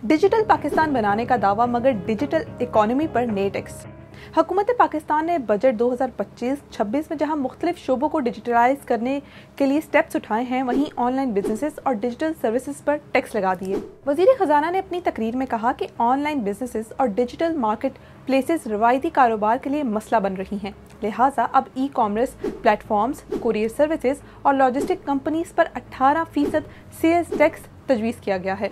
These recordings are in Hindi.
डिजिटल पाकिस्तान बनाने का दावा मगर डिजिटल इकोनॉमी पर नए टैक्स। हुकूमत पाकिस्तान ने बजट 2025-26 में जहां मुख्तलिफ शोबों को डिजिटलाइज करने के लिए स्टेप्स उठाए हैं, वहीं ऑनलाइन बिजनेसेस और डिजिटल सर्विसेज पर टैक्स लगा दिए। वजीर खजाना ने अपनी तकरीर में कहा कि ऑनलाइन बिजनेसेस और डिजिटल मार्केट प्लेसेस रवायती कारोबार के लिए मसला बन रही हैं, लिहाजा अब e commerce platforms, courier services और लॉजिस्टिक कंपनीज पर 18% सेल्स टैक्स तजवीज़ किया गया है।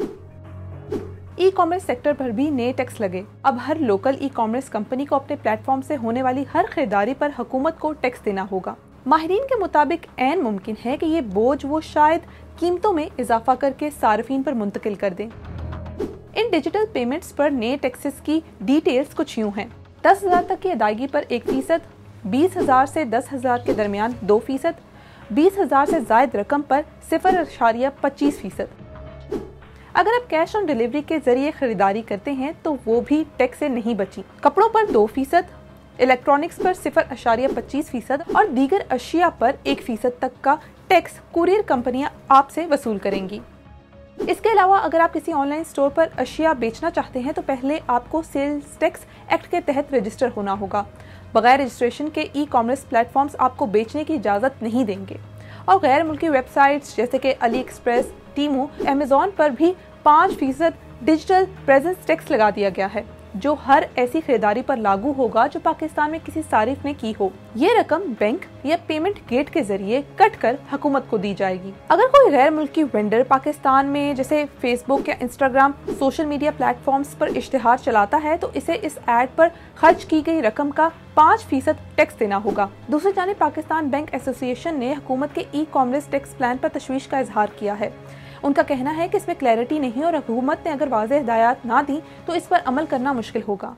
ई कॉमर्स सेक्टर पर भी नए टैक्स लगे। अब हर लोकल ई कॉमर्स कंपनी को अपने प्लेटफॉर्म से होने वाली हर खरीदारी पर हुकूमत को टैक्स देना होगा। माहिरीन के मुताबिक ऐन मुमकिन है कि ये बोझ वो शायद कीमतों में इजाफा करके सार्फिन पर मुंतकिल कर दें। इन डिजिटल पेमेंट्स पर नए टैक्सेस की डिटेल्स कुछ यूँ हैं। 10,000 तक की अदायगी पर 1%, 20,000 से 10,000 के दरमियान 2%, 20,000 से जायद रकम पर 0.25%। अगर आप कैश ऑन डिलीवरी के जरिए खरीदारी करते हैं तो वो भी टैक्स से नहीं बची। कपड़ों पर 2%, इलेक्ट्रॉनिक्स पर 0.25% और दीगर अशिया पर 1% तक का टैक्स कुरियर कंपनियां आपसे वसूल करेंगी। इसके अलावा अगर आप किसी ऑनलाइन स्टोर पर अशिया बेचना चाहते हैं तो पहले आपको सेल्स टैक्स एक्ट के तहत रजिस्टर होना होगा। बगैर रजिस्ट्रेशन के ई कॉमर्स प्लेटफॉर्म्स आपको बेचने की इजाज़त नहीं देंगे। और गैर मुल्की वेबसाइट्स जैसे कि अली एक्सप्रेस, टीमू, अमेज़ॉन पर भी 5% डिजिटल प्रेजेंस टैक्स लगा दिया गया है, जो हर ऐसी खरीदारी पर लागू होगा जो पाकिस्तान में किसी सारिफ ने की हो। ये रकम बैंक या पेमेंट गेट के जरिए कट कर हुकूमत को दी जाएगी। अगर कोई गैर मुल्की वेंडर पाकिस्तान में जैसे फेसबुक या इंस्टाग्राम सोशल मीडिया प्लेटफॉर्म्स पर इश्तिहार चलाता है तो इसे इस ऐड पर खर्च की गई रकम का 5% टैक्स देना होगा। दूसरी जानिब पाकिस्तान बैंक एसोसिएशन ने हुकूमत के ई कॉमर्स टैक्स प्लान पर तशवीश का इजहार किया है। उनका कहना है कि इसमें क्लैरिटी नहीं और हुकूमत ने अगर वाज़ेह हिदायत ना दी तो इस पर अमल करना मुश्किल होगा।